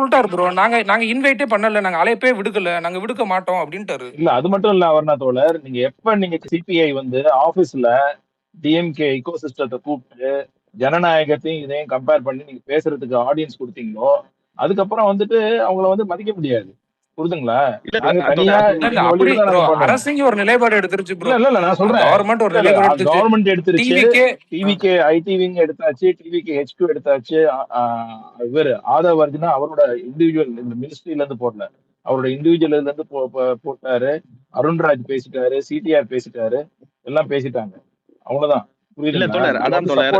சொல்லிட்டாரு ப்ரோ. நாங்க இன்வைட்டே பண்ணல, நாங்க அழைப்பே விடுக்கல, நாங்க விடுக்க மாட்டோம் அப்படின்ட்டாரு. இல்ல அது மட்டும் இல்ல அவர்னா தோழர், நீங்க எப்ப நீங்க சிபிஐ வந்து ஆபீஸ்ல டிஎம்கே இக்கோ சிஸ்டத்தை கூப்பிட்டு ஜனநாயகத்தையும் இதையும் கம்பேர் பண்ணி நீங்க பேசுறதுக்கு ஆடியன்ஸ் கொடுத்தீங்களோ, அதுக்கப்புறம் வந்துட்டு அவங்கள வந்து மதிக்க முடியாது. புரியுதுங்களா? நாங்க தனியா எங்க அப்படி வழியில தான் ப்ரோ, நாங்க பண்ணுவோம். அரசுங்க ஒரு நிலைப்பாடு எடுத்துருச்சு ப்ரோ. இல்ல நான் சொல்றேன், கவர்மெண்ட் ஒரு நிலைப்பாடு எடுத்துச்சு. கவர்மெண்ட் எடுத்துருச்சு, டிவிக்கே டிவிகே ஐடிவிங்க எடுத்தாச்சு, டிவிகே ஹெச்கு எடுத்தாச்சு. இவர் ஆதவ் அர்ஜுனா அவரோட இண்டிவிஜுவல் இந்த மினிஸ்ட்ரியில இருந்து போடல, அவரோட இண்டிவிஜுவல் இருந்து போட்டாரு. அருண்ராஜ் பேசிட்டாரு, சிடிஆர் பேசிட்டாரு, எல்லாம் பேசிட்டாங்க. அவ்வளவுதான். இல்ல தோழர், அதான் தோழர்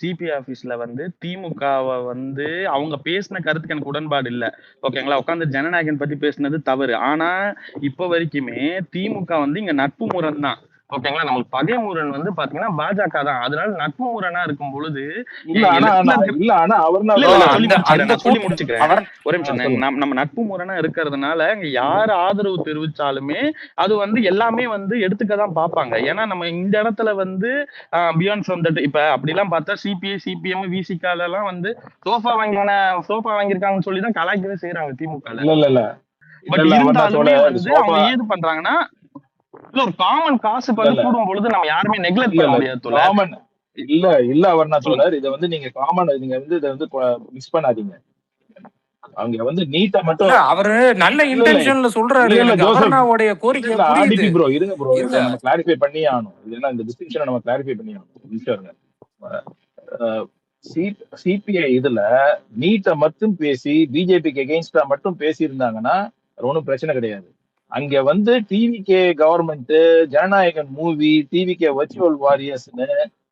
சிபி ஆபீஸ்ல வந்து திமுகவை வந்து அவங்க பேசின கருத்துக்கு எனக்கு உடன்பாடு இல்ல. ஓகேங்களா, உட்காந்து ஜனநாயகன் பத்தி பேசினது தவறு. ஆனா இப்ப வரைக்குமே திமுக வந்து இங்க நட்பு முரண் தான். ஓகேங்களா, நம்மளுக்கு பகை முரண் வந்து பாத்தீங்கன்னா பாஜக தான். அதனால நட்பு முரணா இருக்கும் பொழுது சொல்லி முடிச்சுக்கிறேன் ஒரே நிமிஷம். நம்ம நட்பு முரணா இருக்கிறதுனால இங்க யாரு ஆதரவு தெரிவிச்சாலுமே அது வந்து எல்லாமே வந்து எடுத்துக்கதான் பாப்பாங்க. ஏன்னா நம்ம இந்த இடத்துல வந்து பியாண்ட் ஃப்ரம் தட் இப்ப அப்படிலாம் பார்த்தா சிபிஐ சிபிஎம் விசிகால எல்லாம் வந்து சோஃபா வாங்கியிருக்காங்கன்னு சொல்லிதான் கலாய்க்கவே செய்யறாங்க திமுக. பட் இருந்தாலுமே வந்து அவங்க ஏது பண்றாங்கன்னா ஒரு காமன் காசு கூடும் பொழுது நம்ம யாருமே நெக்லெக்ட் பண்ண முடியாது. இல்ல அவர்னா தோழர், இதை வந்து நீங்க காமன் நீங்க வந்து இதை வந்து மிஸ் பண்ணாதீங்க. அவங்க வந்து நீட்டா மட்டும் அவரு நல்ல இன்டென்ஷன்ல சொல்றாரு. அவருடைய கோரிக்கை ஆடிபி ப்ரோ இருங்க ப்ரோ, இதை நம்ம கிளாரிஃபை பண்ணியே ஆகணும். இதெல்லாம் இந்த டிஸ்டிங்ஷனை நம்ம கிளாரிஃபை பண்ணி ஆகணும். சிபிஐ இதுல நீட்டை மட்டும் பேசி பிஜேபிக்கு எகெயின்ஸ்டா மட்டும் பேசி இருந்தாங்கன்னா ஒன்றும் பிரச்சனை கிடையாது. அங்க வந்து TVK government Jananayagan movie TVK virtual வாரியர்ஸ்னு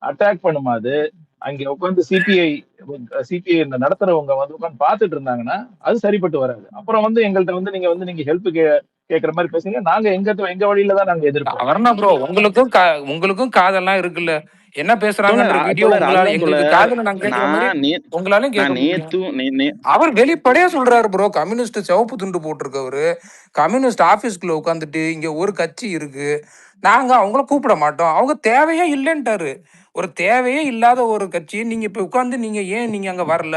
அட்டாக் பண்ணுமாது அங்க உட்காந்து சிபிஐ இந்த நடத்துறவங்க வந்து உட்காந்து பாத்துட்டு இருந்தாங்கன்னா அது சரிப்பட்டு வராது. அப்புறம் வந்து எங்கள்கிட்ட வந்து நீங்க ஹெல்ப் கேக்குற மாதிரி பேசுங்க, நாங்க எங்க வழியில தான் நாங்க எதிர்ப்போம். அவர்னா ப்ரோ, உங்களுக்கும் காதெல்லாம் இருக்குல்ல, என்ன பேசுறாங்க வீடியோ அவர் வெளிப்படையா சொல்றாரு ப்ரோ. கம்யூனிஸ்ட் சிவப்பு துண்டு போட்டிருக்கவரு கம்யூனிஸ்ட் ஆபீஸ்க்குள்ள உட்காந்துட்டு இங்க ஒரு கட்சி இருக்கு, நாங்க அவங்கள கூப்பிட மாட்டோம், அவங்க தேவையே இல்லைன்ட்டாரு. ஒரு தேவையே இல்லாத ஒரு கட்சி நீங்க இப்ப உட்கார்ந்து நீங்க ஏன் நீங்க அங்க வரல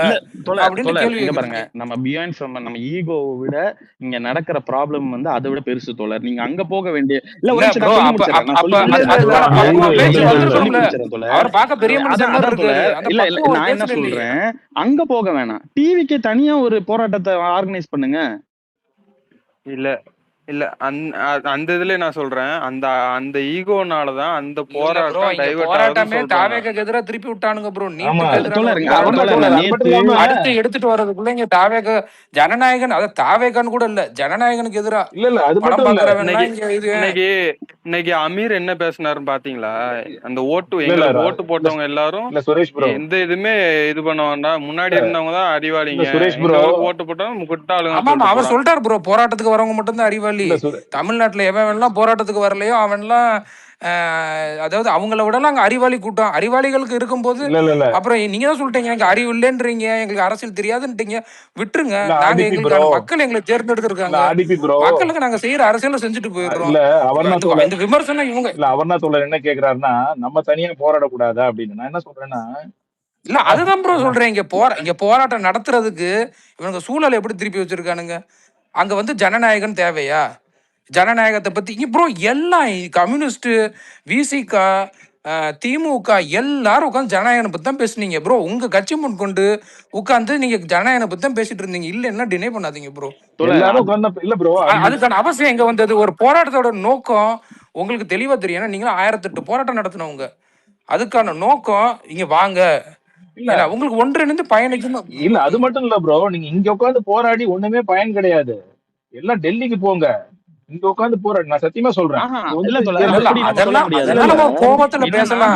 அப்படின்னு கேள்வி பாருங்க. நம்ம பியாண்ட் ஃப்ரம் நம்ம ஈகோவை விட இங்க நடக்கிற ப்ராப்ளம் வந்து அதை விட பெருசு தோழர். நீங்க அங்க போக வேண்டிய நான் என்ன சொல்றேன், அங்க போக வேணாம், டிவிக்கு தனியா ஒரு போராட்டத்தை ஆர்கனைஸ் பண்ணுங்க. இல்ல அந்த இதுல நான் சொல்றேன், அந்த ஈகோனாலதான் அந்த போராட்டமே தாவேக்கு எதிராக திருப்பி விட்டானுங்க ப்ரோ. அடுத்து எடுத்துட்டு வர்றதுக்குள்ள இங்க தாவேக ஜனநாயகன், அத தாவேகான்னு கூட இல்ல, ஜனநாயகனுக்கு எதிரா இன்னைக்கு அமீர் என்ன பேசினாருன்னு பாத்தீங்களா? அந்த ஓட்டு போட்டவங்க எல்லாரும் எந்த இதுமே இது பண்ண வேண்டாம், முன்னாடி இருந்தவங்க தான் அறிவாளிங்க, ஓட்டு போட்டவங்க முட்டாளுங்க. அவர் சொல்றாரு ப்ரோ, போராட்டத்துக்கு வரவங்க மட்டும் தான் அறிவாளி. தமிழ்நாட்டுல எவன் போராட்டத்துக்கு வரலையோ அவன்லாம், அதாவது அவங்கள விடலாம் அங்க அறிவாளி கூட்டம். அறிவாளிகளுக்கு இருக்கும்போது அப்புறம் நீங்க தான் சொல்லிட்டீங்க எனக்கு அறிவு இல்லைன்றீங்க, எங்களுக்கு அரசியல் தெரியாதுன்றீங்க. விட்டுருங்க, நாங்க எங்களுக்கான மக்கள் எங்களை தேர்ந்தெடுத்திருக்காங்க, மக்களுக்கு நாங்க செய்யற அரசியல செஞ்சுட்டு போயிடுறோம். இந்த விமர்சனம் இவங்க அவர்னா தோழர் என்ன கேக்குறாருன்னா, நம்ம தனியா போராடக்கூடாதா அப்படின்னு. நான் என்ன சொல்றேன்னா, இல்ல அதுதான் ப்ரோ சொல்றேன், இங்க போராட்டம் நடத்துறதுக்கு இவங்க சூழலை எப்படி திருப்பி வச்சிருக்கானுங்க. அங்க வந்து ஜனநாயகன் தேவையா? ஜனநாயகத்தை பத்தி இங்க ப்ரோ எல்லாம் கம்யூனிஸ்ட் விசிகா திமுக எல்லாரும் உட்காந்து ஜனநாயகனை பத்தி தான் பேசுனீங்க ப்ரோ. உங்க கட்சி முன் கொண்டு உட்காந்து நீங்க ஜனநாயகனை பத்தி தான் பேசிட்டு இருந்தீங்க. இல்லன்னா டினை பண்ணாதீங்க ப்ரோ. அதுக்கான அவசியம் எங்க வந்தது? ஒரு போராட்டத்தோட நோக்கம் உங்களுக்கு தெளிவா தெரியும். நீங்க 1008 போராட்டம் நடத்தினவங்க, அதுக்கான நோக்கம் இங்க வாங்க உங்களுக்கு ஒன்றிணைந்து பயணிக்கணும். இல்ல அது மட்டும் இல்ல ப்ரோ, நீங்க இங்க உட்காந்து போராடி ஒண்ணுமே பயன் கிடையாது. எல்லாம் டெல்லிக்கு போங்க, இங்க உட்காந்து போராடி. நான் சத்தியமா சொல்றேன், கோபத்துல பேசலாம்.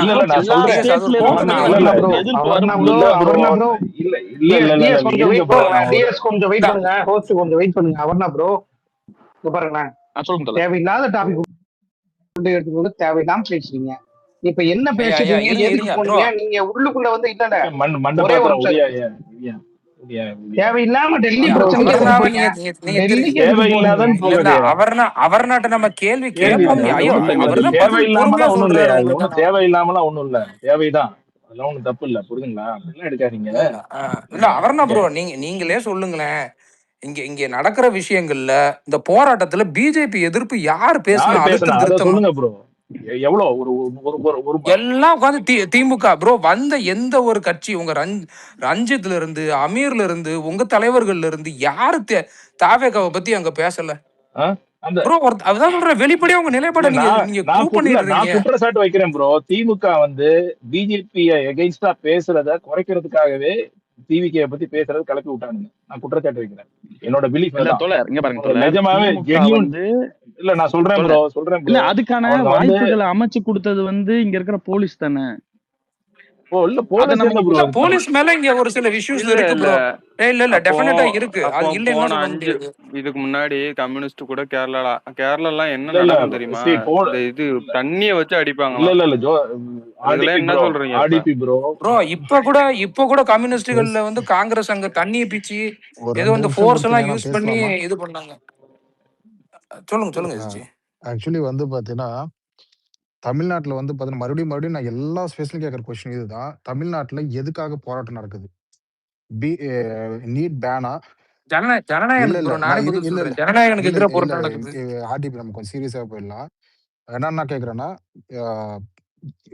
தேவையில்லாத டாபிக் தேவையில்லாம பேசுறீங்க. இப்ப என்ன பேசுறீங்க, எதுக்கு போனீங்க நீங்க உள்ளுக்குள்ள வந்து? இல்ல தேவையில்லாம டெல்லி அவர்நாட்ட நம்ம கேள்வி தேவையில்லாமலாம் ஒண்ணும் இல்ல, தேவையில்லாமலாம் ஒண்ணும் இல்ல, தேவைதான். அதெல்லாம் ஒண்ணும் தப்பு இல்ல, புரியுதுங்களா? அப்படிலாம் எடுக்காதீங்க. இல்ல அவர் என்ன ப்ரோ, நீங்களே சொல்லுங்களேன். இங்க இங்க நடக்கிற விஷயங்கள்ல இந்த போராட்டத்துல பிஜேபி எதிர்ப்பு யார் பேசுனா? யார் பேசுனா அழுத்தம் அதை திருத்தமா சொல்லுங்க ப்ரோ. எவ்வளவு ஒரு ஒரு ஒரு- ஒரு எல்லாம் உட்காந்து திமுக ப்ரோ. வந்த எந்த ஒரு கட்சி, உங்க ரஞ்சித்ல இருந்து, அமீர்ல இருந்து, உங்க தலைவர்கள்ல இருந்து யாரு தாவேகாவை பத்தி அங்க பேசல ஆ? அந்த ப்ரோ. அதான் சொல்றேன், வெளிப்படையா உங்க நிலைப்பாட இல்ல, நீங்க ப்ரூவ் பண்ணிடுறீங்க. நான் குற்றச்சாட்டு வைக்கிறேன் ப்ரோ. திமுக வந்து பிஜேபி எகெயின்ஸ்டா பேசுறத குறைக்கிறதுக்காகவே டிவிகே பத்தி பேசுறது கிளப்பி விட்டானுங்க. நான் குற்றச்சாட்டு வைக்கிறேன். என்னோட பிலீஃப் இல்ல அதான். தோழர், இங்க பாருங்க தோழர், நிஜமாவே திமுக ஜென்யூன் வந்து இல்ல, நான் சொல்றேன் ப்ரோ, சொல்றேன் இல்ல ப்ரோ. அதுக்கான அவங்க வந்து வாய்ப்புகளை அமைச்சு கொடுத்தது வந்து இங்க இருக்கிற போலீஸ் தானே. இல்ல போலீஸ் இல்ல ப்ரோ. போலீஸ் மேல இங்க ஒரு சில இஷ்யூஸ் இல்ல இருக்கு இல்ல ப்ரோ. இல்ல அப்போ டெஃபினட்டா இருக்கு. அப்போ அது இல்லைன்னா போன சொல்ல 5 முடியாது. இதுக்கு முன்னாடி கம்யூனிஸ்ட் கூட கேரளாலாம் என்ன இல்ல இல்ல நடக்கும் தெரியுமா? see, இந்த இது தண்ணிய வச்சு இல்ல அடிப்பாங்களாம். இல்ல இல்ல அதுக்கெல்லாம் என்ன சொல்றீங்க இப்ப? RTB bro. ப்ரோ இப்ப கூட கம்யூனிஸ்டுகள்ல வந்து காங்கிரஸ் அங்க தண்ணியை பீச்சி ஒரு ஏதோ 2 வந்து நிமிஷம் ஃபோர்ஸ் கொடுத்தீங்க, எல்லாம் நான் யூஸ் பண்ணி பேசலாமா? இது பண்ணாங்க. சொல்லுங்க எஸ்ஜி. ஆக்சுவலி வந்து பார்த்தீங்கன்னா, தமிழ்நாட்டுல வந்து பார்த்தீங்கன்னா, மறுபடியும் நான் எல்லா ஸ்பேஸ்லயும் கேட்குற கொஸ்டின் இதுதான். தமிழ்நாட்டுல எதுக்காக போராட்டம் நடக்குது? நீட் பேனா? இல்ல ஜனநாயகனுக்கு இல்ல ப்ரோ, நானே நான் பதில் இல்ல சொல்றேன். இல்ல ஜனநாயகனுக்கு இல்ல எதிராக இல்ல போராட்டம் நடக்குது. ஆர்டிபி நம்ம கொஞ்சம் சீரியஸா போயிடலாம். என்ன கேட்குறேன்னா,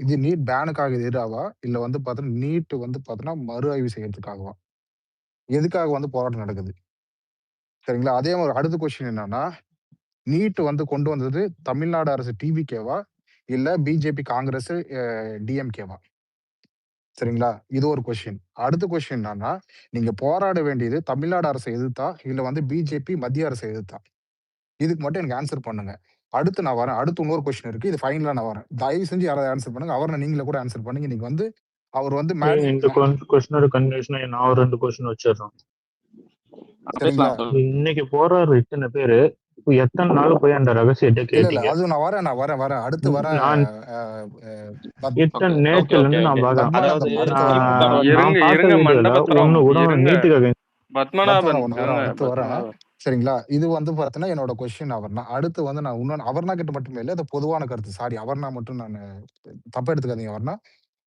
இது நீட் பேனுக்காக எதிராவா? இல்ல வந்து பார்த்தீங்கன்னா, நீட் வந்து பார்த்தீங்கன்னா மறு ஆய்வு செய்யறதுக்காகவா? எதுக்காக வந்து போராட்டம் நடக்குது? சரிங்களா? அதே மாதிரி அடுத்த கொஸ்டின் என்னன்னா, நீட் வந்து கொண்டு வந்தது தமிழ்நாடு அரசு டிவிகேவா? இல்ல பிஜேபி, காங்கிரஸ், டிஎம்கேவா? சரிங்களா? இது ஒரு கொஸ்டின். அடுத்த கொஸ்டின் என்னன்னா, நீங்க போராட வேண்டியது தமிழ்நாடு அரசை எதிர்த்தா? இல்ல வந்து பிஜேபி மத்திய அரசை எதிர்த்தா? இதுக்கு மட்டும் எனக்கு ஆன்சர் பண்ணுங்க. அடுத்து நான் வரேன். அடுத்து இன்னொரு கொஸ்டின் இருக்கு. இது ஃபைனலா நான் வரேன். தயவு செஞ்சு யாராவது ஆன்சர் பண்ணுங்க. அவரை நீங்களே கூட ஆன்சர் பண்ணுங்க. இன்னைக்கு வந்து அவர் வந்து இந்த கொஸ்டினோட கன்வியூஷன் நான் ஒரு 2 கொஸ்டின் வச்சிடுறேன். சரிங்களா? இன்னைக்கு போறாரு இத்தனை பேரு, எத்தனை நாள் போய் அந்த ரகசியத்தை இல்ல இல்ல கேட்டீங்க? அது நான் வரேன். அடுத்து வரேன். நான் நேற்றுல இருந்து நான் பாக்குறேன். இருங்க மண்டபத்துல ஒண்ணு கூட நீட்டுக்காக அடுத்து வரேன். சரிங்களா? இது வந்து பார்த்தீங்கன்னா என்னோட கொஸ்டின் அவர்னா. அடுத்து வந்து நான் இன்னொன்னு அவர்னா கிட்ட மட்டுமே இல்லை, அது பொதுவான கருத்து. சாரி, அவர்னா மட்டும் நான் தப்பா எடுத்துக்காதீங்க அவர்னா.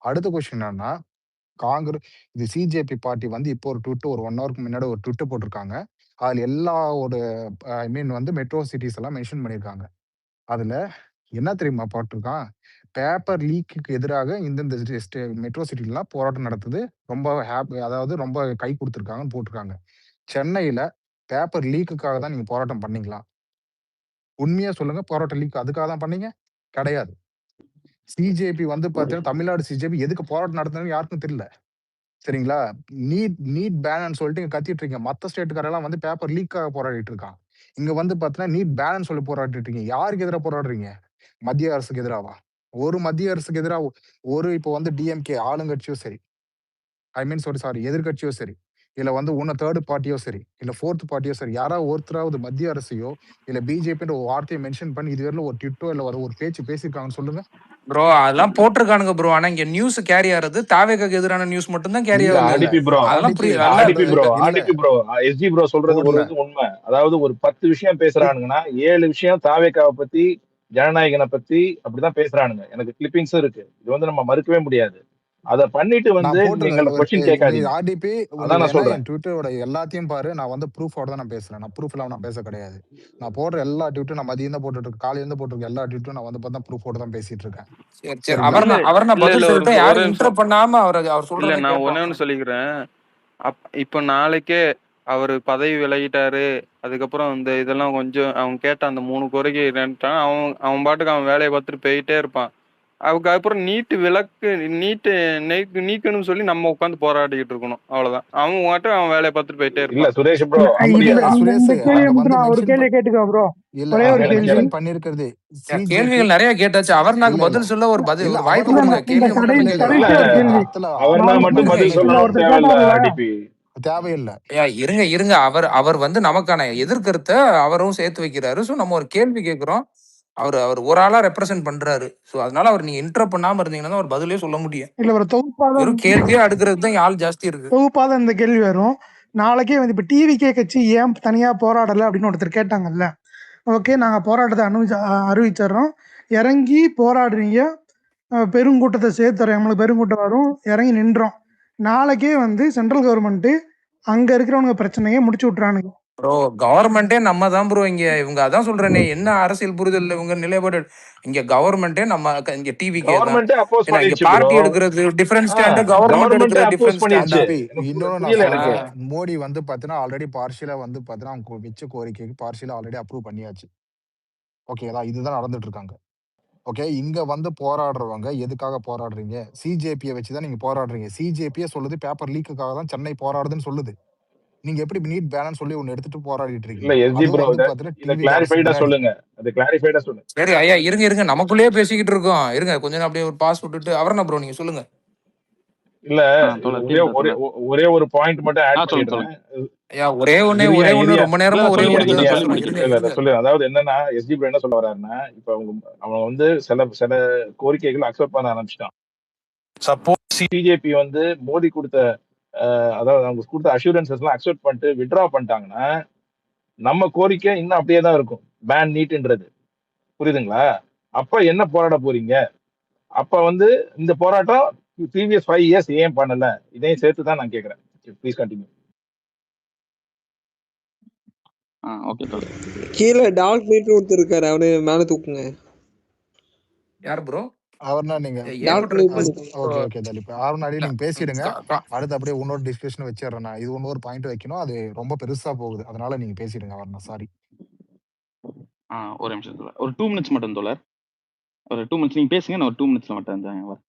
அடுத்த கொஸ்டின் என்னன்னா, காங்கிரஸ் இது சிஜேபி பார்ட்டி வந்து இப்போ ஒரு ட்விட் ஒரு 1 ஹவருக்கு முன்னாடி ஒரு ட்விட் போட்டிருக்காங்க. அதுல எல்லா ஒரு ஐ மீன் வந்து மெட்ரோ சிட்டிஸ் எல்லாம் மென்ஷன் பண்ணியிருக்காங்க. அதுல என்ன தெரியுமா போட்டிருக்கான்? பேப்பர் லீக்குக்கு எதிராக இந்தந்த மெட்ரோ சிட்டிலாம் போராட்டம் நடத்துது. ரொம்ப அதாவது ரொம்ப கை கொடுத்துருக்காங்கன்னு போட்டிருக்காங்க. சென்னையில பேப்பர் லீக்குக்காக தான் நீங்க போராட்டம் பண்ணீங்களா? உண்மையா சொல்லுங்க. போராட்டம் லீக் அதுக்காக தான் பண்ணீங்க? கிடையாது. சிஜேபி வந்து பார்த்தீங்கன்னா, தமிழ்நாடு சிஜேபி எதுக்கு போராட்டம் நடத்துதுன்னு யாருக்கும் தெரியல. சரிங்களா? நீட் பேன்னு சொல்லிட்டு இங்க கத்திட்டு இருக்கீங்க. மத்த ஸ்டேட்டுக்காரெல்லாம் வந்து பேப்பர் லீக்காக போராடிட்டு இருக்கான். இங்க வந்து பார்த்தீங்கன்னா, நீட் பேன்னு சொல்லி போராடிட்டு இருக்கீங்க. யாருக்கு எதிரா போராடுறீங்க? மத்திய அரசுக்கு எதிராவா? ஒரு மத்திய அரசுக்கு எதிரா ஒரு இப்போ வந்து டிஎம்கே ஆளுங்கட்சியும் சரி, ஐ மீன் சாரி எதிர்க்கட்சியோ சரி, இல்ல வந்து உன்ன 3 பார்ட்டியோ சரி, இல்ல 4th பார்ட்டியோ சரி, யாராவது ஒருத்தராவது மத்திய அரசையோ இல்ல பிஜேபின்ற ஒரு வார்த்தையை மென்ஷன் பண்ணி இதுவரையிலும் ஒரு ட்விட்டோ இல்ல ஒரு பேச்சு பேசியிருக்காங்கன்னு சொல்லுங்க. ப்ரோ அதெல்லாம் போட்டிருக்கானுங்க ப்ரோ. ஆனா இங்க நியூஸ் கேரி ஆறது தாவேகாக்கு எதிரான நியூஸ் மட்டும் தான் கேரி ஆகுது. ஆர்டிபி ப்ரோ, எஸ்ஜி ப்ரோ சொல்றது ஒரு இது உண்மை. அதாவது ஒரு 10 விஷயம் பேசுறானுங்கன்னா 7 விஷயம் தாவேகாவை பத்தி, ஜனநாயகனை பத்தி அப்படிதான் பேசுறானுங்க. எனக்கு கிளிப்பிங்ஸும் இருக்கு. இது வந்து நம்ம மறுக்கவே முடியாது. அத பண்ணிட்டு வந்து எங்களை கொஸ்டின் கேட்காதீங்க. ஆர்டிபி அதான் நான் சொல்றேன். என் ட்விட்டரோட எல்லாத்தையும் பாரு. நான் வந்து ப்ரூஃபோட தான் நான் பேசுறேன். நான் ப்ரூஃப் இல்லாம நான் பேச கிடையாது. நான் போடுற எல்லா ட்வீட்டும் நான் மதியம் தான் போட்டுட்டு இருக்கேன். காலையில இருந்து போட்டுருக்க எல்லா ட்வீட்டும் நான் வந்து பார்த்தா ப்ரூஃபோட தான் பேசிட்டு இருக்கேன். சரி அவர் நான் பதில் சொல்லிட்டு யாரும் இன்டரப்ட் பண்ணாம அவர் சொல்றத நான் ஒண்ணு சொல்லிக்கிறேன். இப்ப நாளைக்கே அவர் பதவி விலகிட்டாரு. அதுக்கப்புறம் இந்த இதெல்லாம் கொஞ்சம் அவன் கேட்ட அந்த 3 கோரிக்கை அவன் பாட்டுக்கு அவன் வேலையை பார்த்துட்டு போயிட்டே இருப்பான். அதுக்கப்புறம் நீட்டு நீக்கணும்னு சொல்லி நம்ம உட்காந்து போராடிக்கிட்டு இருக்கணும். அவ்வளவுதான். அவன் மட்டும் அவன் வேலையை பார்த்துட்டு போயிட்டே இருப்பான். இல்ல சுரேஷ் ப்ரோ, கேள்விகள் நிறைய கேட்டாச்சு. அவர்னாக்கு பதில் சொல்ல ஒரு வாய்ப்பு கொடுங்க. அவர்னா மட்டும் பதில் சொல்லணும் தேவையில்லை. இருங்க. அவர் வந்து நமக்கான எதிர்கருத்தை அவரும் சேர்த்து வைக்கிறாரு. சோ நம்ம ஒரு கேள்வி கேட்கிறோம். அவர் ஒரு ஆளா ரெப்ரசென்ட் பண்றாரு. சோ அதனால அவர் நீங்க இன்டரப்ட் பண்ணாம இருந்தீங்கன்னா ஒரு பதிலே சொல்ல முடியும். இல்ல ஒரு தொகுப்பாதான் ஒரு கேள்வியே அடுக்கிறது தான் ஆள் ஜாஸ்தி இருக்கு. தொகுப்பாதான் இந்த கேள்வி வரும். நாளைக்கே வந்து இப்ப டிவிகே கட்சி ஏன் தனியா போராடல அப்படின்னு ஒருத்தர் கேட்டாங்கல்ல. ஓகே, நாங்க போராட்டத்தை அறிவிச்சிடறோம். இறங்கி போராடுறீங்க. பெருங்கூட்டத்தை சேர்த்துறோம், நம்மளுக்கு பெருங்கூட்டம் வரும், இறங்கி நின்றோம். நாளைக்கே வந்து சென்ட்ரல் கவர்மெண்ட் அங்க இருக்கிறவங்க பிரச்சனையை முடிச்சு விட்டுறானுங்க. ப்ரோ கவர்மெண்டே நம்ம தான் ப்ரோ இங்க. இவங்க அதான் சொல்றேனே, என்ன அரசியல் புரிதல் இவங்க நிலைப்பாடு. இங்க கவர்மெண்டே நம்ம இங்க டிவிக்கே தான். கவர்மெண்டே அப்போஸ் ஏன்னா இங்க பண்ணிடுச்சு ப்ரோ. பார்ட்டி எடுக்கிறது டிஃபரண்ட் ஸ்டாண்ட், கவர்மெண்ட் கவர்மெண்டே எடுக்கிற அப்போஸ் டிஃபரண்ட் பண்ணிடுச்சு. ஸ்டாண்ட். இன்னொன்னு நான் புரியல எனக்கு. சொல்றேன். மோடி வந்து பாத்தீங்கன்னா ஆல்ரெடி பார்ஷியலா வந்து பாத்தீங்கன்னா அவங்க வச்ச கோரிக்கைக்கு பார்ஷியலா ஆல்ரெடி அப்ரூவ் பண்ணியாச்சு. ஓகேங்களா? இதுதான் நடந்துட்டு இருக்காங்க. ஓகே, இங்க வந்து போராடுறவங்க எதுக்காக போராடுறீங்க? சிஜேபியை வச்சுதான் நீங்க போராடுறீங்க. சிஜேபியே சொல்லுது பேப்பர் லீக்குக்காக தான் சென்னை போராடுதுன்னு சொல்லுது. நீங்க எப்படி நீட் பேனன்னு சொல்லி ஒன்னு எடுத்துட்டு போராடிட்டு இல்ல இருக்கீங்க? எஸ்ஜி அதுவும் ப்ரோ, வந்து இத பாத்தீங்கன்னா இத டிவி அரசு கிளாரிஃபைடா பின்னாடி. சொல்லுங்க. அது கிளாரிஃபைடா சொல்லுங்க. சரி ஐயா, இருங்க நமக்குள்ளேயே பேசிக்கிட்டு இருக்கோம். இருங்க கொஞ்ச நேரம் அப்படியே ஒரு பாஸ் விட்டுட்டு அவர்னா ப்ரோ நீங்க சொல்லுங்க. இல்ல ஒரே ஒரு பாயிண்ட் மட்டும் ஆட் பண்ணிடுறேன். ஐயா ஒரே ஒண்ணு ரொம்ப நேரமா ஒரே ஒரு சொல்லு. அதாவது என்னன்னா எஸ்ஜி ப்ரோ என்ன சொல்ல வர்றாருன்னா, இப்ப அவன் வந்து சில கோரிக்கைகள் அக்செப்ட் பண்ண ஆரம்பிச்சிட்டான். சப்போஸ் பிஜேபி வந்து மோடி கொடுத்த அதாவது அவங்க கொடுத்த அஷூரன்சஸ் எல்லாம் அக்செப்ட் பண்ணிட்டு வித்ட்ரா பண்ணிட்டாங்கன்னா நம்ம கோரிக்கை இன்னும் அப்படியே தான் இருக்கும், பேன் நீட்ன்றது. புரியுதுங்களா? அப்ப என்ன போராட போறீங்க? அப்ப வந்து இந்த போராட்டம் ப்ரீவியஸ் 5 இயர்ஸ் ஏன் பண்ணல? இதையும் சேர்த்து தான் நான் கேக்குறேன். Please continue. கீழ டார்க் நைட் ஒருத்தர் இருக்காரு, அவரு மேல தூக்குங்க. யார் ப்ரோ? அவர்னா நீங்க ஓகே தலிப் அவர்னாடி நீங்க பேசிடுங்க. அடுத்து அப்படியே இன்னொரு டிஸ்கஷன் வச்சிடுறேன். நான் இது இன்னொரு பாயிண்ட் வைக்கணும், அது ரொம்ப பெருசா போகுது, அதனால நீங்க பேசிடுங்க. அவர்னா சாரி. ஒரு நிமிஷம் தோழர், ஒரு 2 மினிட்ஸ் மட்டும் தோழர், ஒரு 2 மினிட்ஸ் நீங்க பேசுங்க, நான் ஒரு 2 மினிட்ஸ்ல மட்டும்.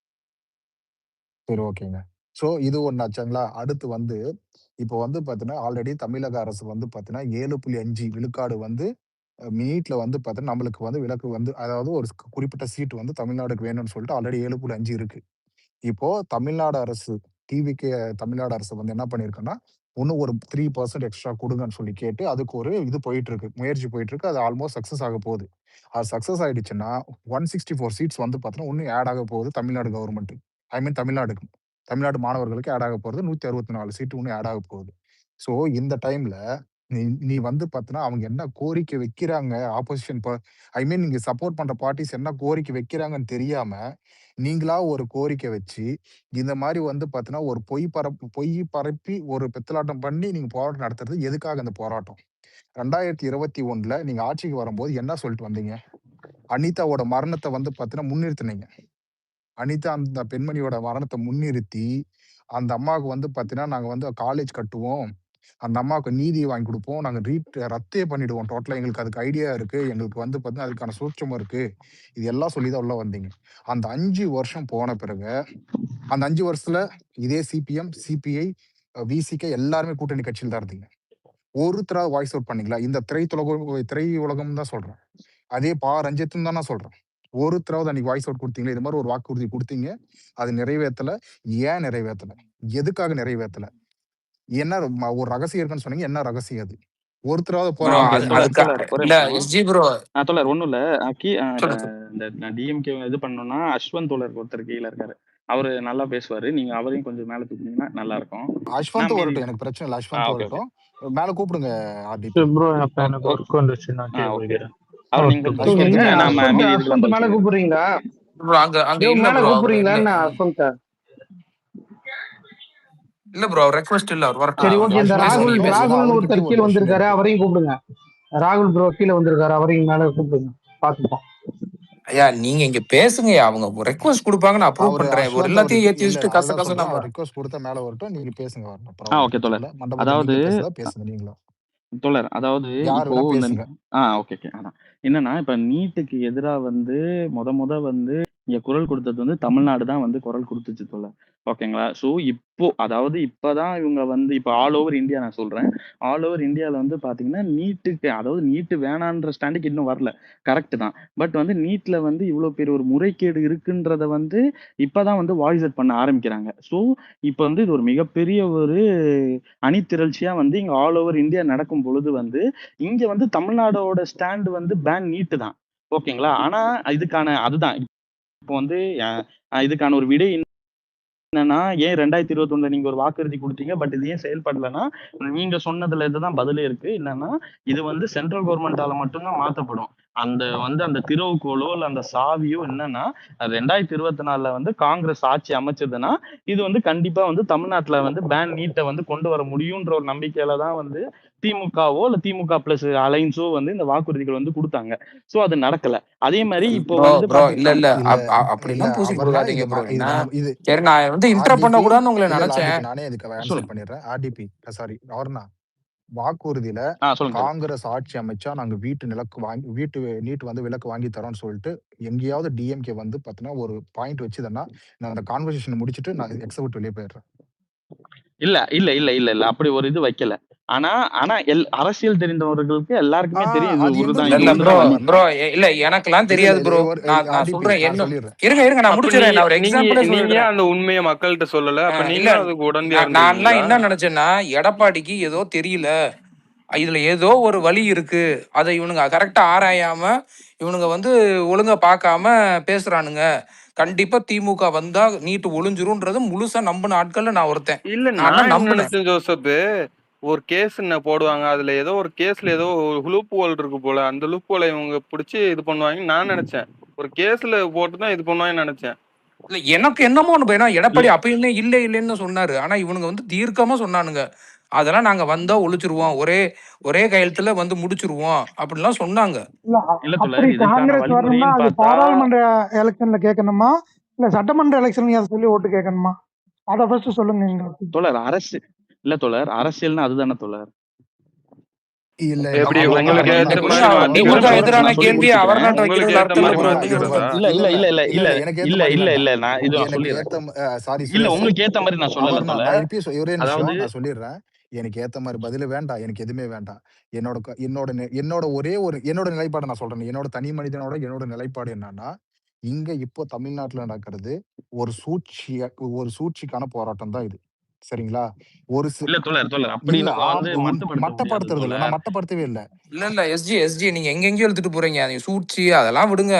சரி ஓகேங்க. ஸோ இது ஒன்று ஆச்சுங்களா? அடுத்து வந்து இப்போ வந்து பார்த்தீங்கன்னா ஆல்ரெடி தமிழக அரசு வந்து பார்த்தீங்கன்னா 7.5 விழுக்காடு வந்து நீட்ல வந்து பார்த்தீங்கன்னா நம்மளுக்கு வந்து விலக்கு வந்து அதாவது ஒரு குறிப்பிட்ட சீட் வந்து தமிழ்நாடுக்கு வேணும்னு சொல்லிட்டு ஆல்ரெடி 7.5 இருக்கு. இப்போ தமிழ்நாடு அரசு டிவிக்கு தமிழ்நாடு அரசு வந்து என்ன பண்ணியிருக்குன்னா இன்னும் ஒரு 3% எக்ஸ்ட்ரா கொடுங்கன்னு சொல்லி கேட்டு அதுக்கு ஒரு இது போயிட்டு இருக்கு, முயற்சி போயிட்டு இருக்கு. அது ஆல்மோஸ்ட் சக்சஸ் ஆக போகுது. அது சக்சஸ் ஆயிடுச்சுன்னா 164 சீட்ஸ் வந்து பார்த்தீங்கன்னா இன்னும் ஆட் ஆக போகுது தமிழ்நாடு கவர்மெண்ட். ஐ மீன் தமிழ்நாடு மாணவர்களுக்கு ஆட் ஆக போறது 164 சீட்டு இன்னும் ஆட் ஆக போகுது. ஸோ இந்த டைம்ல நீ வந்து பார்த்தீங்கன்னா அவங்க என்ன கோரிக்கை வைக்கிறாங்க, ஆப்போசிஷன் ஐ மீன் நீங்க சப்போர்ட் பண்ற பார்ட்டிஸ் என்ன கோரிக்கை வைக்கிறாங்கன்னு தெரியாம நீங்களா ஒரு கோரிக்கை வச்சு இந்த மாதிரி வந்து பார்த்தீங்கன்னா ஒரு பொய் பரப்பி ஒரு பித்தலாட்டம் பண்ணி நீங்க போராட்டம் நடத்துறது எதுக்காக? இந்த போராட்டம் 2021ல நீங்க ஆட்சிக்கு வரும்போது என்ன சொல்லிட்டு வந்தீங்க? அனிதாவோட மரணத்தை வந்து பார்த்தீங்கன்னா முன்னிறுத்தினீங்க. அனிதா அந்த பெண்மணியோட மரணத்தை முன்னிறுத்தி அந்த அம்மாவுக்கு வந்து பார்த்தீங்கன்னா நாங்க வந்து காலேஜ் கட்டுவோம், அந்த அம்மாவுக்கு நீதி வாங்கி கொடுப்போம், நாங்க ரத்தே பண்ணிடுவோம் டோட்டலா, எங்களுக்கு அதுக்கு ஐடியா இருக்கு, எங்களுக்கு வந்து பார்த்தீங்கன்னா அதுக்கான சூட்சமும் இருக்கு, இது எல்லாம் சொல்லி தான் உள்ள வந்தீங்க. அந்த 5 வருஷம் போன பிறகு அந்த 5 வருஷத்துல இதே சிபிஎம், சிபிஐ, விசிக எல்லாருமே கூட்டணி கட்சியில் தான் இருந்தீங்க. ஒருத்தராவது வாய்ஸ் அவுட் பண்ணீங்களா? இந்த திரை உலகம் தான் சொல்றேன், அதே ரஞ்சித்தும் தான் நான் சொல்றேன். ஒருத்தராவது அன்னைக்கு வாய்ஸ் அவுட் கொடுத்தீங்களா? இது மாதிரி ஒரு வாக்குறுதி கொடுத்தீங்க, அது நிறைவேற்றல. ஏன் நிறைவேற்றல? எதுக்காக நிறைவேற்றல? என்ன ஒரு ரகசியம் இருக்குன்னு சொன்னீங்க, என்ன ரகசியம் அது? ஒருத்தராவது ஒண்ணும் இல்ல, இந்த டிஎம்கே இது பண்ணோம்னா அஸ்வந்த் தோழர் ஒருத்தர் கீழே இருக்காரு, அவரு நல்லா பேசுவாரு, நீங்க அவரையும் கொஞ்சம் மேல தூக்குனீங்கன்னா நல்லா இருக்கும். அஸ்வந்த் வரட்டும், எனக்கு பிரச்சனை இல்லை, அஸ்வந்த் வரட்டும், மேல கூப்பிடுங்க. மேல கூப்பிடுறீங்களா? இல்ல ப்ரோ, ரெக்வெஸ்ட் இல்ல, அவர் வரட்டும். சரி ஓகே, இந்த ராகுல் ஒருத்தர் கீழ வந்திருக்காரு, அவரையும் கூப்பிடுங்க. ராகுல் ப்ரோ கீழ வந்திருக்காரு, அவரையும் மேல கூப்பிடுங்க, பாத்துப்போம். ஐயா நீங்க இங்க பேசுங்க, அவங்க ரெக்வெஸ்ட் கொடுப்பாங்க, நான் அப்ரூவ் பண்றேன். ஒரு எல்லாத்தையும் ஏத்தி வச்சிட்டு கசகசனா ரெக்வெஸ்ட் கொடுத்தா மேல வரட்டும், நீங்க பேசுங்க. ஓகே தோழர், அதாவது பேசுங்க நீங்களா தோழர், அதாவது என்னன்னா இப்ப நீட்டுக்கு எதிரா வந்து முத வந்து இங்க குரல் கொடுத்தது வந்து தமிழ்நாடு தான் வந்து குரல் கொடுத்துச்சு தோழர். ஓகேங்களா? ஸோ அதாவது இப்பதான் இவங்க வந்து இப்ப ஆல் ஓவர் இந்தியா நான் சொல்றேன், ஆல் ஓவர் இந்தியாவில் வந்து பாத்தீங்கன்னா நீட்டுக்கு அதாவது நீட்டு வேணான்ற ஸ்டாண்டுக்கு இன்னும் வரல, கரெக்ட் தான். பட் வந்து நீட்ல வந்து இவ்வளவு பேர் ஒரு முறைகேடு இருக்குன்றத வந்து இப்பதான் வந்து வாய்ஸ் அவுட் பண்ண ஆரம்பிக்கிறாங்க. ஸோ இப்ப வந்து இது ஒரு மிகப்பெரிய ஒரு அணிதிரட்சியா வந்து இங்க ஆல் ஓவர் இந்தியா நடக்கும் பொழுது வந்து இங்க வந்து தமிழ்நாடோட ஸ்டாண்ட் வந்து பேன் நீட்டு தான். ஓகேங்களா? ஆனா அதுதான் இப்போ வந்து இதுக்கான ஒரு விடை என்னன்னா, ஏன் 2021 நீங்க ஒரு வாக்குறுதி கொடுத்தீங்க, பட் இது ஏன் செயல்படலைன்னா நீங்க சொன்னதுல இதுதான் பதிலே இருக்கு. என்னன்னா இது வந்து சென்ட்ரல் கவர்மெண்டால மட்டும்தான் மாற்றப்படும். அந்த திறவுகோலோ இல்ல அந்த சாவியோ என்னன்னா 2024 வந்து காங்கிரஸ் ஆட்சி அமைச்சதுன்னா இது வந்து கண்டிப்பா வந்து தமிழ்நாட்டுல வந்து பேன் நீட்டை வந்து கொண்டு வர முடியும்ன்ற ஒரு நம்பிக்கையில தான் வந்து திமுகவோ இல்ல திமுக பிளஸ் அலைன்ஸோ வந்து இந்த வாக்குறுதிகள் வந்து கொடுத்தாங்க. சோ அது நடக்கல. அதே மாதிரி இப்போ வந்து அப்படிலாம் பூசி கொடுக்காதீங்க ப்ரோ. சரி, நான் வந்து இன்டர் பண்ண கூடாதுன்னு உங்களை நினைச்சேன். நானே இதுக்கு ஆன்சர் பண்ணிடுறேன். ஆர்டிபி சாரி அவர்னா வாக்குறுதியில காங்கிரஸ் ஆட்சி அமைச்சா நாங்க வீட்டு நீட் வந்து விலக்கு வாங்கி தரோம்னு சொல்லிட்டு எங்கேயாவது டிஎம்கே வந்து பாத்தீங்கன்னா ஒரு பாயிண்ட் வச்சுதுன்னா நான் அந்த கான்வர்சேஷன் முடிச்சுட்டு நான் எக்ஸ விட்டு வெளியே போயிடுறேன். இல்ல அப்படி ஒரு இது வைக்கல. ஆனா அரசியல் தெரிந்தவர்களுக்கு எல்லாருக்குமே தெரியும். இல்ல எனக்கெல்லாம் தெரியாது ப்ரோ. நான் சொல்றேன் இருங்க நான் முடிச்சிடுறேன். நான் ஒரு எக்ஸாம்பிள் சொல்றேன். அந்த உண்மையை மக்கள்கிட்ட சொல்லல. அப்ப நீங்க அதுக்கு உடனே நான் என்ன நினைச்சேன்னா எடப்பாடிக்கு ஏதோ தெரியல, இதுல ஏதோ ஒரு வழி இருக்கு, அதை இவனுங்க கரெக்டா ஆராயாம இவனுங்க வந்து ஒழுங்கா பார்க்காம பேசுறானுங்க, கண்டிப்பா திமுக வந்தா நீட்டு ஒளிஞ்சிரும்ன்றது முழுசா நம்பின ஆட்கள்ல நான் ஒருத்தன். இல்ல நான் நம்பினேன் ஜோசப். ஒரு கேஸ் போடுவாங்க, அதுல ஏதோ ஒரு கேஸ்ல ஏதோ லூப் ஹோல் இருக்கு போல, அந்த லூப் ஹோலை இவங்க பிடிச்சி இது பண்ணுவாங்க நான் நினைச்சேன். ஒரு கேஸ்ல போட்டுதான் இது பண்ணுவாங்கன்னு நினைச்சேன். இல்ல எனக்கு என்னமோ எடப்பாடி அப்பயுமே இல்லைன்னு சொன்னாரு. ஆனா இவனுங்க வந்து தீர்க்கமா சொன்னானுங்க, அதெல்லாம் நாங்க வந்தா ஒழிச்சிருவோம், ஒரே கையெழுத்துல வந்து முடிச்சிருவோம் அப்படிலாம் சொன்னாங்க. காங்கிரஸ் வரணும்னா அது பாராளுமன்ற எலெக்ஷன்ல கேட்கணுமா இல்ல சட்டமன்ற எலெக்ஷன் அதை சொல்லி ஓட்டு கேட்கணுமா? அத ஃபர்ஸ்ட் சொல்லுங்க. தோழர் அரசியல்னா அதுதானே தோழர். இல்ல உங்களுக்கு எதிரான கேள்வி உங்களுக்கு ஏத்த மாதிரி நான் சொல்லல. சொல்லிடுறேன். எனக்கு ஏத்த மாதிரி பதில வேண்டாம், எனக்கு எதுவுமே வேண்டாம். என்னோட என்னோட நிலைப்பாடு நான் சொல்றேன். என்னோட தனி மனிதனோட என்னோட நிலைப்பாடு என்னன்னா, இங்க இப்போ தமிழ்நாட்டுல நடக்கிறது ஒரு சூழ்ச்சிக்கான போராட்டம் தான் இது. சரிங்களா? ஒரு மட்டப்படுத்துறது இல்ல, நான் மட்டப்படுத்தவே இல்ல. இல்ல எஸ்ஜி நீங்க எங்கெங்கயோ எடுத்துட்டு போறீங்க. நீங்க சூழ்ச்சி அதெல்லாம் விடுங்க.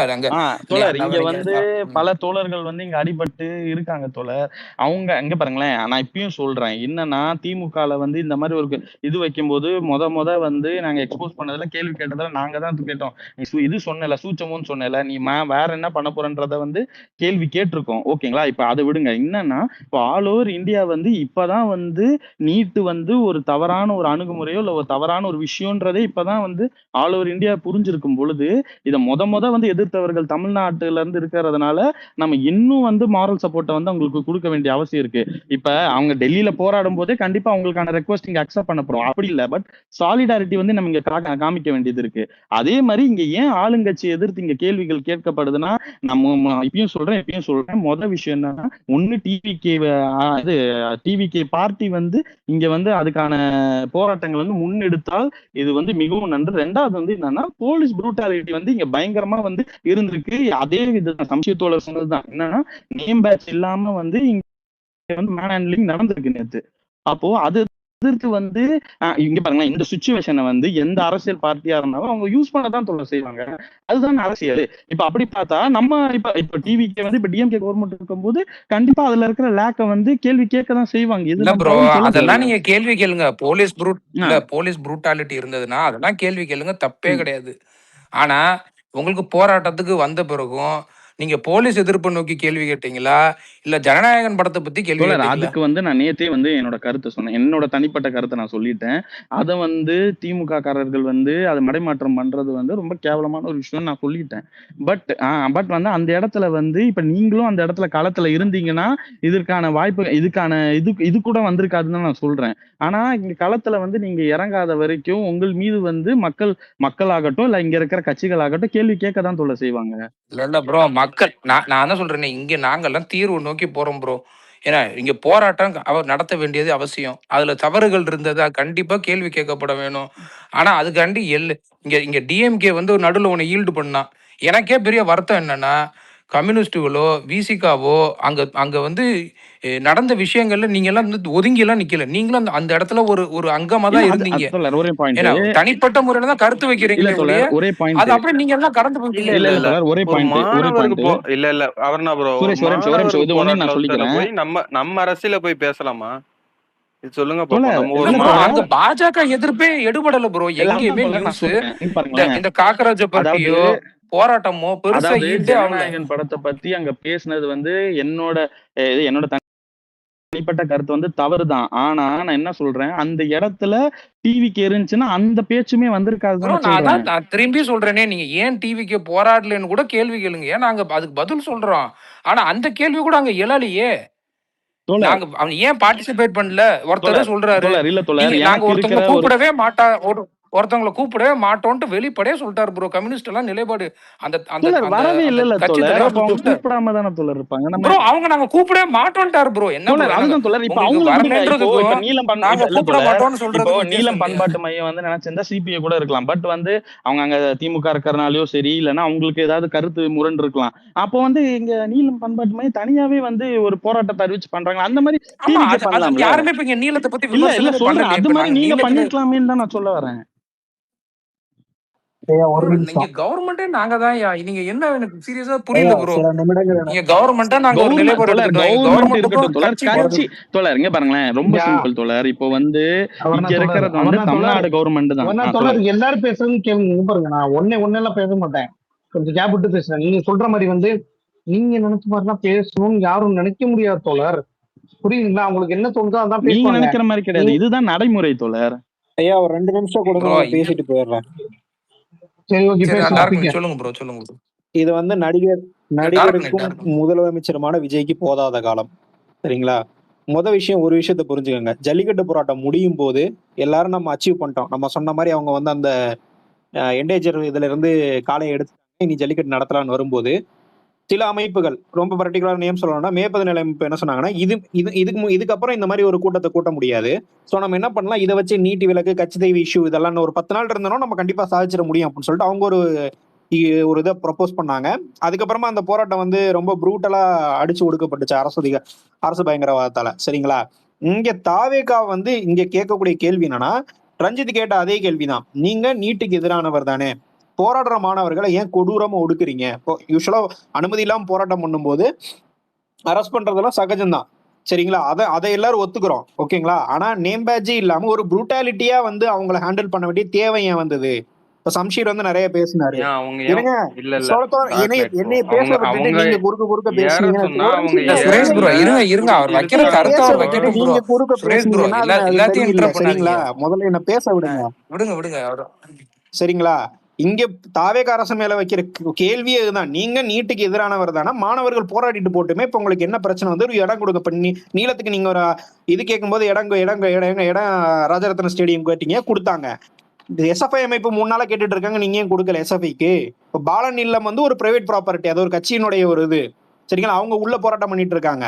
இங்க வந்து பல தோழர்கள் வந்து இங்க அடிபட்டு இருக்காங்க தோழர். அவங்க அங்க பாருங்களேன், நான் இப்பயும் சொல்றேன் என்னன்னா திமுகல வந்து இந்த மாதிரி ஒரு இது வைக்கும் போது முத வந்து நாங்க எக்ஸ்போஸ் பண்ணதுல கேள்வி கேட்டதுல நாங்க தான் கேட்டோம். நீ இது சொன்னல சூச்சமும் சொன்னல, நீ வேற என்ன பண்ண போறன்றத வந்து கேள்வி கேட்டிருக்கோம். ஓகேங்களா? இப்ப அதை விடுங்க. என்னன்னா இப்போ ஆல் ஓவர் இந்தியா வந்து இப்பதான் வந்து நீட்டு வந்து ஒரு தவறான ஒரு அணுகுமுறையோ இல்ல ஒரு தவறான ஒரு விஷயம்ன்றதே இப்பதான் வந்து ஆல் ஓவர் இந்தியா புரிஞ்சிருக்கும் பொழுது இதை முத வந்து எதிர்த்தவர்கள் தமிழ்நாட்டுல இருந்து இருக்கிறதுனால நம்ம இன்னும் வந்து மாரல் சப்போர்ட்டை வந்து அவங்களுக்கு கொடுக்க வேண்டிய அவசியம் இருக்கு. இப்ப அவங்க டெல்லியில போராடும் போதே கண்டிப்பா அவங்களுக்கான ரெக்வஸ்ட் இங்க அக்செப்ட் பண்ண போறோம், அப்படி இல்ல. பட் சாலிடாரிட்டி வந்து நம்ம இங்க காமிக்க வேண்டியது இருக்கு. அதே மாதிரி இங்க ஏன் ஆளுங்கட்சி எதிர்த்து இங்க கேள்விகள் கேட்கப்படுதுன்னா, நம்ம இப்பயும் சொல்றேன் முதல் விஷயம் என்னன்னா, ஒண்ணு டிவிகே பார்ட்டி வந்து இங்க வந்து அதுக்கான போராட்டங்கள் வந்து முன்னெடுத்தால் இது வந்து மிகவும் நன்று. ரெண்டாவது வந்து என்னன்னா போலீஸ் ப்ரூட்டாலிட்டி வந்து இங்க பயங்கரமா வந்து இருந்திருக்கு. அதே இதுதான் சம்சயத்தோட சொன்னதுதான் என்னன்னா நேம் பேட்ச் இல்லாம வந்து இங்க வந்து மேன் ஹேண்ட்லிங் நடந்திருக்கு நேத்து. அப்போ அது எதிர்த்து வந்து இங்க பாருங்களேன், இந்த சிச்சுவேஷனை வந்து எந்த அரசியல் பார்ட்டியா இருந்தாலும் அவங்க யூஸ் பண்ணதான் செய்வாங்க. அதுதான் அரசியல். இப்ப அப்படி பார்த்தா நம்ம இப்ப டிவிக்கு வந்து இப்ப டிஎம்கே கவர்மெண்ட் இருக்கும்போது கண்டிப்பா அதுல இருக்கிற லேக்க வந்து கேள்வி கேட்கதான் செய்வாங்க. அதெல்லாம் நீங்க கேள்வி கேளுங்க. போலீஸ் ப்ரூட்டாலிட்டி இருந்ததுன்னா அதெல்லாம் கேள்வி கேளுங்க, தப்பே கிடையாது. ஆனா உங்களுக்கு போராட்டத்துக்கு வந்த பிறகும் நீங்க போலீஸ் எதிர்ப்பு நோக்கி கேள்வி கேட்டீங்களா இல்ல ஜனநாயகன் படத்தை பத்தி கேள்வி கேட்டீங்களா? அதுக்கு வந்து நான் நேத்தே வந்து என்னோட கருத்தை சொன்னேன். என்னோட தனிப்பட்ட கருத்தை நான் சொல்லிட்டேன். அதை வந்து திமுக காரர்கள் வந்து அதை மடைமாற்றம் பண்றது வந்து ரொம்ப கேவலமான ஒரு விஷயம் நான் சொல்லிட்டேன். பட் வந்து அந்த இடத்துல வந்து இப்ப நீங்களும் அந்த இடத்துல களத்துல இருந்தீங்கன்னா இதற்கான வாய்ப்பு இது கூட வந்திருக்காதுன்னு நான் சொல்றேன். ஆனா இங்க களத்துல வந்து நீங்க இறங்காத வரைக்கும் உங்கள் மீது வந்து மக்களாகட்டும் இல்ல இங்க இருக்கிற கட்சிகளாகட்டும் கேள்வி கேட்கதான் செய்வாங்க. இல்ல ப்ரோ, மக்கள் நான் தான் சொல்றேன், இங்க நாங்கெல்லாம் தீர்வு நோக்கி போறோம் ப்ரோ. ஏன்னா இங்க போராட்டம் நடத்த வேண்டியது அவசியம். அதுல தவறுகள் இருந்ததா கண்டிப்பா கேள்வி கேட்கப்பட வேணும். ஆனா அதுக்காண்டி இங்க டிஎம்கே வந்து ஒரு நடுவில் ஒன்று ஈல்டு பண்ணா. எனக்கே பெரிய வருத்தம் என்னன்னா கம்யூனிஸ்டுகளோ விசிகாவோ அங்க வந்து நடந்த விஷயங்கள்ல நீங்க எல்லாம் ஒதுங்கி எல்லாம் நிக்கல. நீங்களும் அந்த இடத்துல ஒரு அங்கமா தான் இருந்தீங்க. தனிப்பட்ட முறையில தான் கருத்து வைக்கிறீங்க. அது அப்படியே நீங்க எல்லாம் கடந்து போயிட்டீங்க. இல்ல அவர் போய் நம்ம அரசியல போய் பேசலாமா? சொல்லுங்க பாப்போம். நம்ம ஒரு அங்க பாஜக எதிர்ப்பே எடுபடல ப்ரோ. எங்கேயுமே நியூஸ் இந்த காக்கராஜ பத்தியோ போராட்டமோ பெருசா ஜனநாயகன் படத்தை பத்தி அங்க பேசினது வந்து என்னோட தனிப்பட்ட கருத்து வந்து தவறுதான். ஆனா நான் என்ன சொல்றேன், அந்த இடத்துல டிவிக்கு இருந்துச்சுன்னா அந்த பேச்சுமே வந்திருக்காது. நான் திரும்பி சொல்றேனே, நீங்க ஏன் டிவிக்கு போராடலன்னு கூட கேள்வி கேளுங்க, நாங்க அதுக்கு பதில் சொல்றோம். ஆனா அந்த கேள்வி கூட அங்க எழலையே. நாங்க அவன் ஏன் பார்ட்டிசிபேட் பண்ணல ஒருத்தர் சொல்றாரு. நாங்க ஒருத்தவங்க கூப்பிடவே ஒருத்தவங்களை கூப்பிடவே மாட்டோம்ட்டு வெளிப்படையே சொல்லிட்டாரு ப்ரோ. கம்யூனிஸ்ட் எல்லாம் நிலைப்பாடு வரவே இல்ல கூப்பிடாம தானே தோழர் இருப்பாங்க ப்ரோ. அவங்க நாங்க கூப்பிடவே மாட்டோம்ட்டாரு ப்ரோ. என்ன நீலம் பண்பாட்டு மையம் வந்து நினைச்சிருந்தா சிபிஐ கூட இருக்கலாம். பட் வந்து அவங்க அங்க திமுக இருக்கிறனாலயோ சரி, இல்லைன்னா அவங்களுக்கு ஏதாவது கருத்து முரண் இருக்கலாம். அப்போ வந்து இங்க நீலம் பண்பாட்டு மையம் தனியாவே வந்து ஒரு போராட்டத்தை அறிவிச்சு பண்றாங்க. அந்த மாதிரி யாருமே இப்ப நீலத்தை பத்தி இல்ல சொல்றேன், அது மாதிரி நீங்க பண்ணிருக்கலாமே தான் நான் சொல்ல வரேன். நீங்க கவர்மெண்டே நாங்க தான். நீங்க என்ன எனக்கு சீரியஸா புரியல ப்ரோ. நீங்க கவர்மெண்டா நாங்க ஒரு நிலைப்பாடு இங்க பாருங்களேன், ரொம்ப சிம்பிள் தோழர். இப்போ வந்து இங்க இருக்கிறது வந்து தமிழ்நாடு கவர்மெண்ட் தான். எல்லாரும் பேசுறது கேளுங்க பாருங்க. நான் ஒன்னெல்லாம் பேச மாட்டேன், கொஞ்சம் கேப் விட்டு பேசுறேன். நீங்க சொல்ற மாதிரி வந்து நீங்க நினைச்ச மாதிரிதான் பேசணும்னு யாரும் நினைக்க முடியாது தோழர். புரியுதுங்களா? உங்களுக்கு என்ன தோணுதோ அதான் நீங்க நினைக்கிற மாதிரி கிடையாது. இதுதான் நடைமுறை தோழர். ஐயா ஒரு 2 நிமிஷம் கொடுங்க, பேசிட்டு போயிடுறேன். இது வந்து நடிகருக்கும் முதலமைச்சருமான விஜய்க்கு போதாத காலம். சரிங்களா? ஒரு விஷயத்த புரிஞ்சுக்கோங்க. ஜல்லிக்கட்டு போராட்டம் முடியும் போது எல்லாரும் நம்ம அச்சீவ் பண்ணிட்டோம். நம்ம சொன்ன மாதிரி அவங்க வந்து அந்த என்டேஜர் இதுல இருந்து காலையை எடுத்து இனி ஜல்லிக்கட்டு நடத்தலான்னு வரும்போது சில அமைப்புகள், ரொம்ப பர்டிகுலர் நேம் சொல்லணும்னா மேற்பது நிலை அமைப்பு என்ன சொன்னாங்கன்னா, இதுக்கப்புறம் இந்த மாதிரி ஒரு கூட்டத்தை கூட்ட முடியாது. ஸோ நம்ம என்ன பண்ணலாம், இதை வச்சு நீட்டி விலக்கு, கட்சி தெய்வ இஷ்யூ இதெல்லாம் ஒரு 10 நாள் இருந்தோம் நம்ம கண்டிப்பா சாதிச்சிட முடியும் அப்படின்னு சொல்லிட்டு அவங்க ஒரு இதை ப்ரொபோஸ் பண்ணாங்க. அதுக்கப்புறமா அந்த போராட்டம் வந்து ரொம்ப ப்ரூட்டலா அடிச்சு ஒடுக்கப்பட்டுச்சு அரசு பயங்கரவாதத்தால. சரிங்களா? இங்க தாவேகா வந்து இங்க கேட்கக்கூடிய கேள்வி என்னன்னா, ரஞ்சித் கேட்ட அதே கேள்விதான். நீங்க நீட்டுக்கு எதிரானவர் தானே, போராடுற மாணவர்களை ஏன் கொடூரமா ஒடுக்குறீங்க? இப்போ யூஸ்வலா அனுமதி இல்லாம போராட்டம் பண்ணும்போது அரெஸ்ட் பண்றதெல்லாம் சகஜம்தான். சரிங்களா? அதை எல்லாரும் ஒத்துக்கிறோம். ஓகேங்களா? ஆனா நேம் பேட்ஜே இல்லாம ஒரு ப்ரூட்டாலிட்டியா வந்து அவங்களை ஹேண்டில் பண்ண வேண்டிய தேவை ஏன் வந்தது? இப்ப சம்ஷீர் வந்து நிறைய பேசினாரு. என்னைய பேச விட்டுட்டு நீங்க குறுக்க பேசுறீங்க. சரிங்களா? முதல்ல என்ன பேச விடுங்க. சரிங்களா? இங்க தாவேக அரசு மேல வைக்கிற கேள்வியே இதுதான். நீங்க நீட்டுக்கு எதிரானவர் தானே, மாணவர்கள் போராடிட்டு போட்டுமே இப்ப உங்களுக்கு என்ன பிரச்சனை வந்து ஒரு இடம் கொடுங்க. இப்ப நீளத்துக்கு நீங்க ஒரு இது கேட்கும்போது இடம் ராஜரத்ன ஸ்டேடியம் கேட்டீங்க, கொடுத்தாங்க. எஸ்எஃப்ஐ அமைப்பு 3 நாளா கேட்டுட்டு இருக்காங்க, நீங்க ஏன் கொடுக்கல எஸ்எஃப்ஐக்கு? இப்ப பாலன் இல்லம் வந்து ஒரு பிரைவேட் ப்ராப்பர்ட்டி, அது ஒரு கட்சியினுடைய ஒரு இது. சரிங்களா? அவங்க உள்ள போராட்டம் பண்ணிட்டு இருக்காங்க.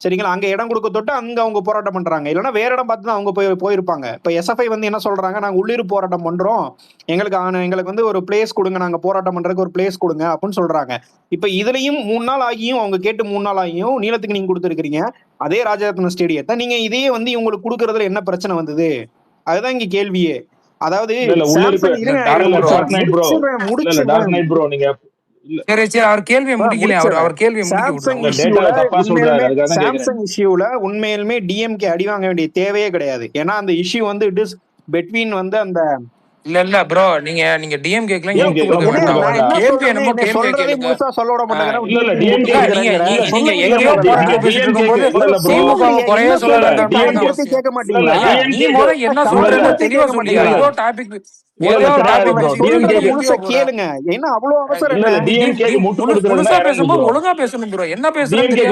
சரிங்களா? அங்க இடம் கொடுக்க தொட்டு அங்க அவங்க போராட்டம் பண்றாங்க. இல்லைன்னா வேற இடம் பார்த்து தான் அவங்க போயிருப்பாங்க. இப்ப எஸ்எஃப்ஐ வந்து என்ன சொல்றாங்க, நாங்க உள்ளிரு போராட்டம் பண்றோம், எங்களுக்கு வந்து ஒரு பிளேஸ் கொடுங்க, நாங்க போராட்டம் பண்றதுக்கு ஒரு பிளேஸ் கொடுங்க அப்படின்னு சொல்றாங்க. இப்ப இதுலயும் 3 நாள் ஆகியும், அவங்க கேட்டு 3 நாள் ஆகியும் நீளத்துக்கு நீங்க கொடுத்துருக்கீங்க அதே ராஜரத்ன ஸ்டேடியத்தை. நீங்க இதையே வந்து இவங்களுக்கு கொடுக்கறதுல என்ன பிரச்சனை வந்தது? அதுதான் இங்க கேள்வியே. அதாவது உண்மையிலுமே டிஎம்கே அடி வாங்க வேண்டிய தேவையே கிடையாது. ஏன்னா அந்த இஷ்யூ வந்து இட் இஸ் பெட்வீன் வந்து அந்த இல்ல ப்ரோ, நீங்க டிஎம்கேக்குலாம் முழுசா சொல்ல விட மாட்டாங்க. கேட்க மாட்டீங்களா? கேளுங்க. என்ன அவ்வளவு அவசரம்? ஒழுங்கா பேசணும் ப்ரோ. என்ன பேசுறதுக்கு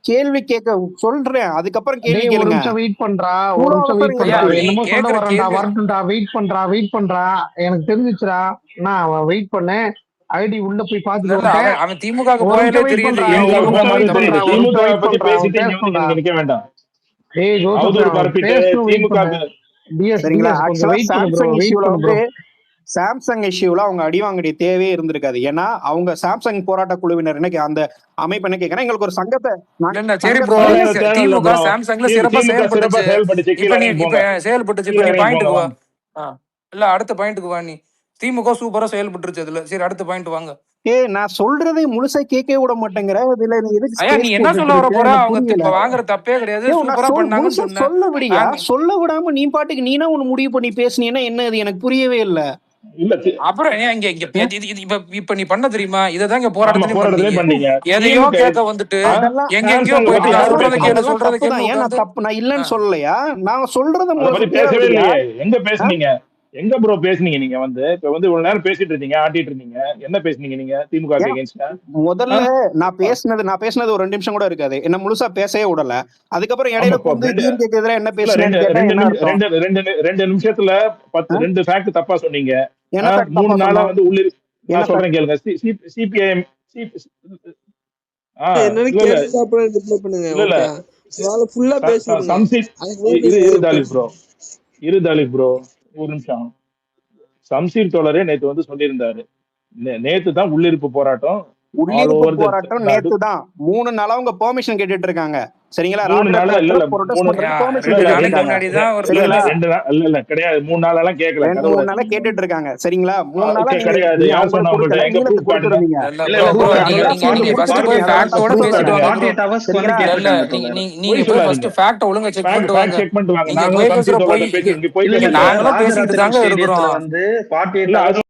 கேள்வி கேட்க சொல்றேன். அதுக்கப்புறம் கேள்வி கேளுங்க. வெயிட் பண்றா, வெயிட் பண்றா. எனக்கு தெரிஞ்சிச்சுடா, நான் வெயிட் பண்ணேன். ஐடி உள்ள போய் பாத்துட்டு அவன் திமுக தெரியுது. சாம்சங் இஷ்யூல அவங்க அடி வாங்கிய தேவையே இருந்திருக்காது. ஏன்னா அவங்க சாம்சங் போராட்ட குழுவினர் என்ன அந்த அமைப்பு என்ன கேட்கறேன், எங்களுக்கு ஒரு சங்கத்தை சரி ப்ரோ, திமுக சாம்சங்ல சிறப்பா செயல்பட்டுச்சு. இப்ப செயல்பட்டுச்சு. இப்ப நீ பாயிண்ட்டுக்கு வா. இல்ல அடுத்த பாயிண்ட்டுக்கு வா. நீ திமுக சூப்பரா செயல்பட்டுருச்சு அதுல. சரி அடுத்த பாயிண்ட் வாங்க. நான் சொல்றதை முழுசா கேட்கவே விட மாட்டேங்கிற. இதுல நீ என்ன சொல்ல வர போற? அவங்க வாங்குற தப்பே கிடையாது. சூப்பரா பண்ணாங்கன்னு சொன்ன. சொல்ல விடியா? சொல்ல விடாம நீ பாட்டுக்கு நீனா ஒன்னு முடிவு பண்ணி பேசுனீன்னா என்ன? இது எனக்கு புரியவே இல்ல. அப்புறம் இப்ப நீ பண்ண தெரியுமா? இததான் இங்க போராட்டத்திலே பண்ணீங்க. எதையோ கேட்க வந்துட்டு எங்கெங்கயோ போயிட்டு தப்பு. நான் இல்லன்னு சொல்லலையா? நான் சொல்றத பேசவே இல்லையே. எங்க பேசுனீங்க? எங்க ப்ரோ பேசுனீங்க? நீங்க வந்து இப்ப வந்து இவ்வளவு நேரம் பேசிட்டு இருந்தீங்க, ஆட்டிட்டு இருந்தீங்க. என்ன பேசுனீங்க நீங்க திமுக அகைன்ஸ்டா? முதல்ல நான் பேசுனது ஒரு 2 நிமிஷம் கூட இருக்காது. என்ன முழுசா பேசவே விடல. அதுக்கப்புறம் இடையில எதிராக என்ன பேசுறேன்? 2 நிமிஷத்துல 2 ஃபேக்ட் தப்பா சொன்னீங்க. 3 நாளா வந்து உள்ளிரு நான் சொல்றேன் கேளுங்க. சிபிஐஎம் தாலிப் ப்ரோ ஒரு நிமிஷம். சம்சீர் தோழரே நேத்து வந்து சொல்லியிருந்தாரு, நேத்து தான் உள்ளிருப்பு போராட்டம். நேத்து தான் 3 நாளா அவங்க பெர்மிஷன் கேட்டுட்டு இருக்காங்க. சரிங்களா? 3 நாளா இல்ல 2 நாள் கிடையாது. 3 நாளெல்லாம் கேட்கல. 3 நாளா கேட்டுட்டு இருக்காங்க. சரிங்களா? 3 நாளா கிடையாது. யார் சொன்னா உங்களுக்கு? எங்க ப்ரூஃப் காட்டுங்க. நீங்க ஃபர்ஸ்ட் போய் ஃபேக்ட்டோட பேசிட்டு வாங்க. நீங்க போய் ஃபர்ஸ்ட் ஃபேக்ட்ட ஒழுங்கா செக் பண்ணிட்டு வாங்க. நீங்க போய் பேசுற போய் நாங்களும் பேசிட்டு தாங்க இருக்கோம். வந்து 48